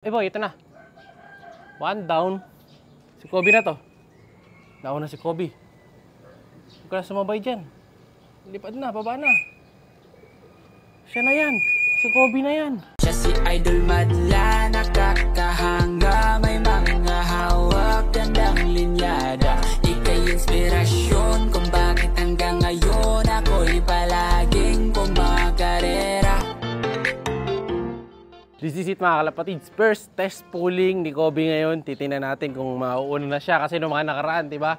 Eh boy, ito na. One down. Si Kobe na to. Nauna si Kobe. Huwag ka na sumabay dyan. Lipad na, baba na. Siya na yan. Si Kobe na yan. Siya si Idol Madla, nakakahanga. May mga hawak, gandang linyada. Ika'y inspirasyon kung bakit hanggang ngayon ako'y palaging kumakarera. This is it mga kalapatids. First test pulling ni Kobe ngayon. Titingnan natin kung mauuna na siya. Kasi nung mga nakaraan, diba?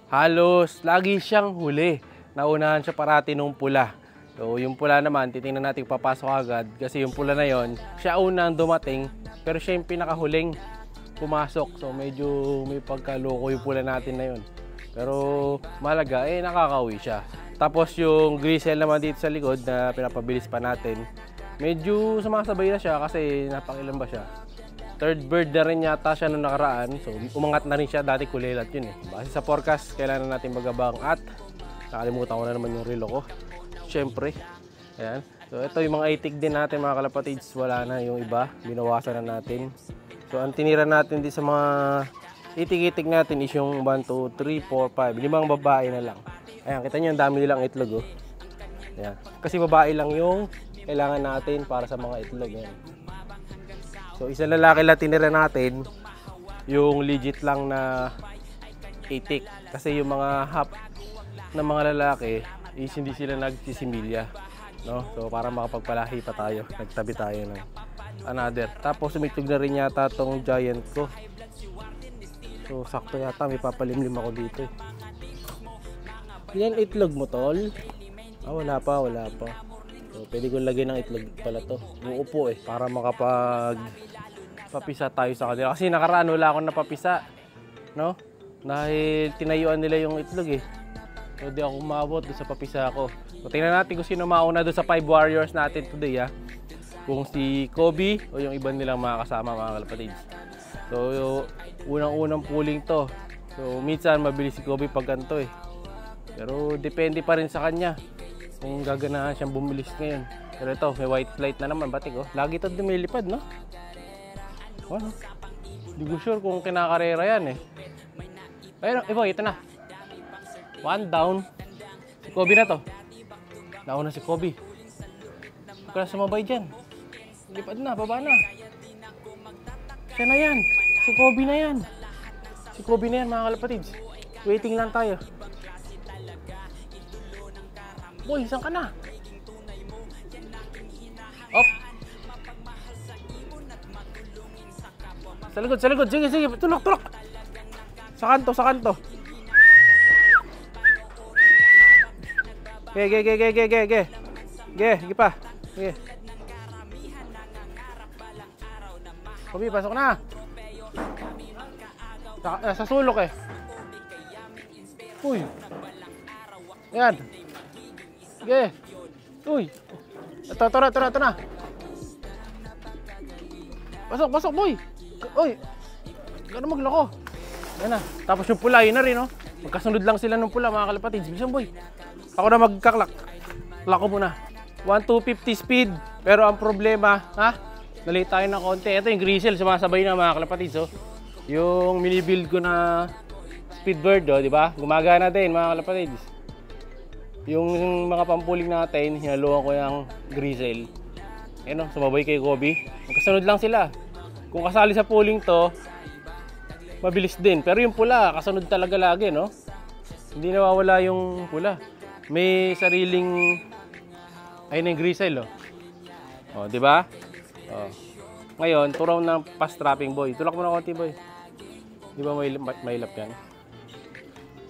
Halos lagi siyang huli. Naunahan siya parati nung pula. So yung pula naman, titingnan natin papasok agad. Kasi yung pula na yon, siya unang dumating. Pero siya yung pinakahuling pumasok. So medyo may pagkaloko yung pula natin na yon. Pero malaga, nakakauwi siya. Tapos yung grisel naman dito sa likod na pinapabilis pa natin. Medyo sumasabay na siya kasi napakilan ba siya. Third bird na rin yata siya nung nakaraan. So umangat na rin siya, dati kulilat yun eh. Base sa forecast, kailangan natin magabang at nakalimutan ko na naman yung relo ko. Siyempre. Ayan. So ito yung mga itik din natin mga kalapatids. Wala na yung iba, binawasan na natin. So ang tinira natin din sa mga itik-itik natin is yung 1, 2, 3, 4, 5. 5 babae na lang. Ayan, kita nyo ang dami nilang itlog oh. Ayan. Kasi babae lang yung kailangan natin para sa mga itlog. Yan. So isang lalaki lang tinira natin, yung legit lang na itik. Kasi yung mga half na mga lalaki is hindi sila nagsisimilya, no? So para makapagpalahi pa tayo, nagtabi tayo ng another. Tapos sumitlog na rin yata tong giant ko. So sakto yata, may papalimlim ako dito. Yan itlog mo tol? Wala pa. So, pwede ko lagyan ng itlog pala to. Uupo eh, para makapag-papisa tayo sa kanila. Kasi nakaraan wala akong napapisa, no? Dahil tinayuan nila yung itlog eh. So, di ako umabot doon sa papisa ko. So, tingnan natin kung sino mauna doon sa 5 warriors natin today ha. Kung si Kobe o yung iba nilang mga kasama mga kalapatids. So, unang-unang pulling to. So, minsan mabilis si Kobe pag ganito eh. Pero depende pa rin sa kanya kung gaganahan siyang bumilis ngayon. Pero ito, may white flight na naman, batik oh. Lagi ito dumilipad, no? Ano? Hindi ko sure kung kinakarera yan eh. Pero, ito na. One down. Si Kobe na to. Nauna si Kobe. Huwag ka na sumabay dyan. Lipad na, baba na. Siya na yan. Si Kobe na yan. Si Kobe na yan, mga kalapatids. Waiting lang tayo. Boy, saan ka na? Op! Sa likod. Sige. Tulak. Sa kanto. Ge. Sige pa. Sige. Kobe, pasok na. Sa sulok eh. Uy. Ayan. Sige. Uy. Ito na. Pasok, boy. Uy. Gano'n maglako. Ayan na. Tapos yung pula, yun na rin, no? Magkasunod lang sila ng pula, mga kalapatids. Bisan, boy. Ako na magkaklak. Lako muna. 1-250 speed. Pero ang problema, nalate tayo ng konti. Ito yung grisel, sumasabay na, mga kalapatids, oh. Yung mini-build ko na speedbird, oh, di ba? Gumagana din, mga kalapatids. Yung mga pampuling natin, hinaluan ko yung grisel. Ayan o, sumabay kay Kobe. Magkasunod lang sila. Kung kasali sa pulling to, mabilis din. Pero yung pula, kasunod talaga lagi, no? Hindi nawawala yung pula. May sariling, ayun yung grisel, oh. O, di ba? O. Ngayon, turaw ng fast trapping, boy. Tulak mo na konti, boy. Di ba may lap yan?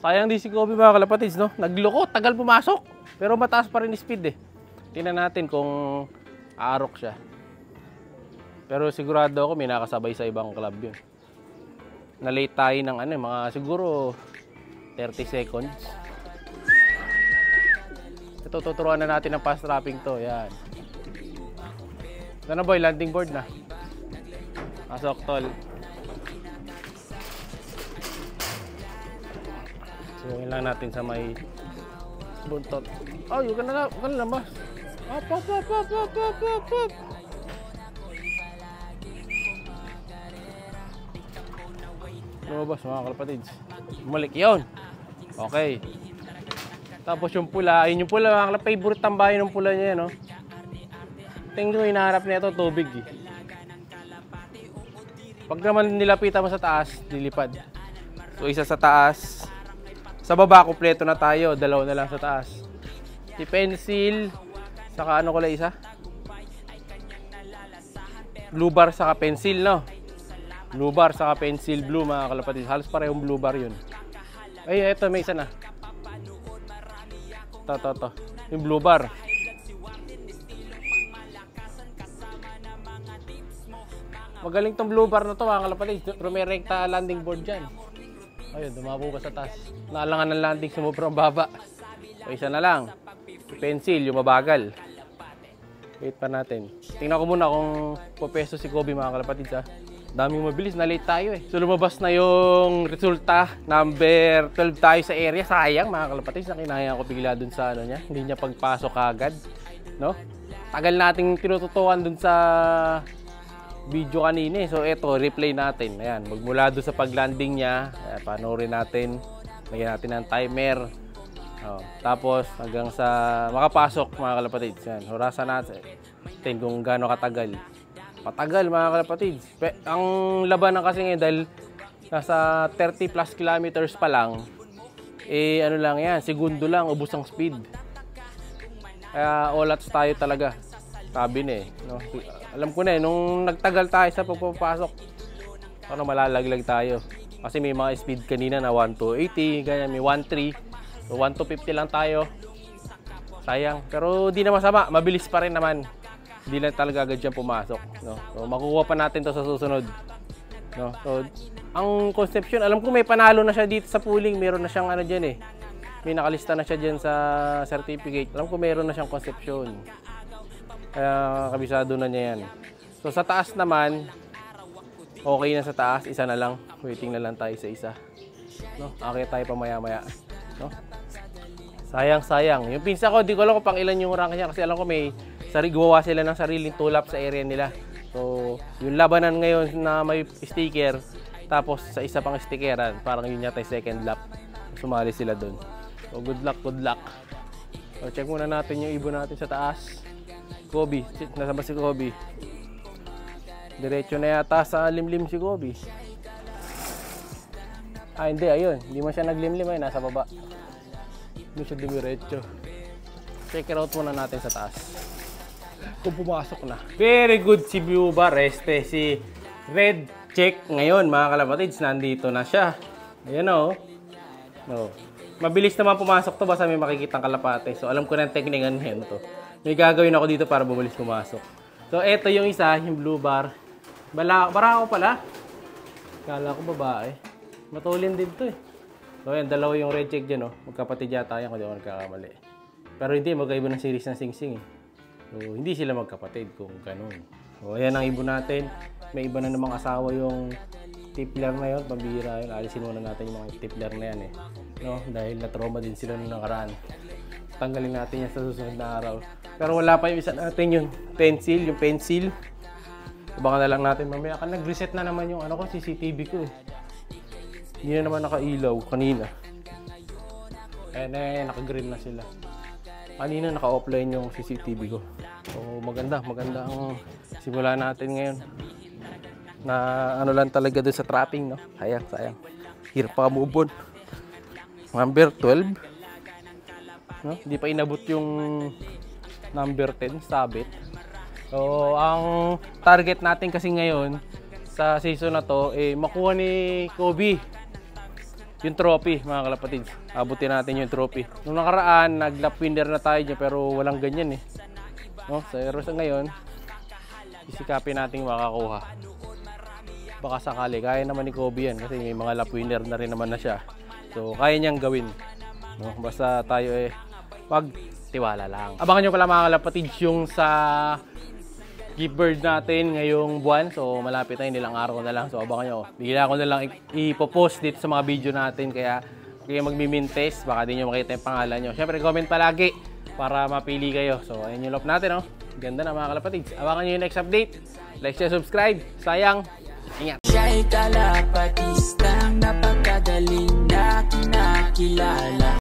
Sayang di si Kobe mga kalapatids, no? Nagloko, tagal pumasok. Pero mataas pa rin speed eh. Tingnan natin kung aarok siya. Pero sigurado ako may nakasabay sa ibang club yun. Na-late tayo ng mga siguro 30 seconds. Ito, tuturuan na natin ng fast trapping to. Yan. Ito na boy, landing board na. Pasok tol. Suwingin lang natin sa may buntot. Oh, yun ka na labas. Up. Lumabas mga kalapatids. Bumalik yun. Okay. Tapos yung pula, ayun yung pula, mga kalapatids, favorite tambahin ng pula niya, no? Tingin ko hinaharap niya ito, tubig eh. Pag naman nilapitan mo sa taas, lilipad. So isa sa taas. Sa baba, kumpleto na tayo. Dalawa na lang sa taas. Si pencil, saka ano ko lang isa? Blue bar saka pencil, no? Blue bar saka pencil blue, mga kalapatids. Halos parehong blue bar yun. Ay, eto, may isa na. To. Yung blue bar. Magaling tong blue bar na to, mga kalapatids. Rumirekta landing board dyan. Ayun, dumabo ka sa taas. Naalangan ng landing, sumubrang baba. So, isa na lang. Pencil, yung mabagal. Wait pa natin. Tingnan ko muna kung pupesto si Kobe, mga kalapatids, ha. Daming mabilis, na late tayo eh. So lumabas na yung resulta. Number 12 tayo sa area. Sayang, mga kalapatids, na kinaya ko bigla dun sa ano niya. Hindi niya pagpasok agad, no? Tagal nating tinututukan dun sa video kanina eh. So eto, replay natin. Ayan, magmula doon sa paglanding niya, panoorin natin. Lagyan natin ng timer. Tapos hanggang sa makapasok, mga kalapatids. Yan, orasan natin kung gaano katagal. Matagal, mga kalapatids. Ang labanan kasi ngayon dahil nasa 30 plus kilometers pa lang, eh ano lang yan, segundo lang, ubos ang speed. Kaya all outs tayo talaga. Sabi na eh, no? Alam ko na eh, nung nagtagal tayo sa pagpapasok, ano, malalaglag tayo. Kasi may mga speed kanina na 1 to 80, ganyan, may 1.3. So 1 to 50 lang tayo. Sayang, pero di na masama, mabilis pa rin naman. Hindi lang talaga agad dyan pumasok, no? So makukuha pa natin to sa susunod, no? So ang conception, alam ko may panalo na siya dito sa pooling, meron na siyang ano dyan eh. May nakalista na siya dyan sa certificate. Alam ko meron na siyang conception. Kaya kabisado na niya yan. So sa taas naman, okay na sa taas, isa na lang. Waiting na lang tayo sa isa, no? Okay tayo pa maya-maya, no? Sayang. Yung pinsa ko, di ko alam kung pang ilan yung rank niya kasi alam ko may gumawa sila ng sariling tulap sa area nila. So yung labanan ngayon na may sticker, tapos sa isa pang stickeran, parang yun yata yung second lap. Sumali sila doon. So good luck. So check muna natin yung ibon natin sa taas. Kobe, nasa ba si Kobe? Diretso na yata sa limlim si Kobe. Ah, hindi, ayun. Hindi mo siya naglimlim, ay nasa baba. Hindi siya dumiretso. Check it out muna natin sa taas. Kung pumasok na. Very good si Blue Bar. Si Red Check ngayon, mga kalapatids. Nandito na siya. Ayan o. No. Mabilis naman pumasok to, basta may makikitang kalapate. So alam ko na ang teknikan yan to. May gagawin ako dito para mabilis pumasok. So eto yung isa, yung Blue Bar. Barako pala. Kala ko babae. Matulin din to eh. So ayan, dalawa yung Red Check dyan, oh. Magkapatid yata yan kung di ako nagkakamali. Pero hindi, magkaiba ng series ng Sing-Sing eh. So hindi sila magkapatid kung ganun. So ayan ang ibon natin. May iba na namang asawa yung tipler na yun, pambihira yun. Alisin muna natin yung mga tipler na yan eh. No? Dahil na-trauma din sila nung nakaraan. Tanggalin natin yan sa susunod na araw. Pero wala pa yung isa natin yung pencil. Baka na lang natin mamaya. Nag-reset na naman yung ano ko, CCTV ko eh. Hindi na naman nakailaw kanina. Naka-green na sila. Kanina naka-offline yung CCTV ko. So maganda ang simula natin ngayon. Na ano lang talaga doon sa trapping, no? Sayang. Hirap pa move on. Number 12. No? Hindi pa inabot yung number 10, sabit. So, ang target natin kasi ngayon sa season na to, makuha ni Kobe yung trophy, mga kalapatids. Abutin natin yung trophy. Nung nakaraan, nag-lap winner na tayo dyan, pero walang ganyan eh. No? Pero sa ngayon, isikapin natin makakuha. Baka sakali, kaya naman ni Kobe yan kasi may mga lap winner na rin naman na siya. So, kaya niyang gawin. No? Basta tayo wag tiwala lang. Abangan nyo pala, mga kalapatids, yung sa gift bird natin ngayong buwan. So malapit na, ilang araw na lang. So abangan nyo. Bigla ko na lang ipopost dito sa mga video natin. Kaya magmi-mint-test, baka di nyo makita yung pangalan nyo. Siyempre comment palagi para mapili kayo. So ayun yung lop natin, oh. Ganda na, mga kalapatids. Abangan nyo yung next update. Like, share, subscribe. Sayang. Ingat. makilala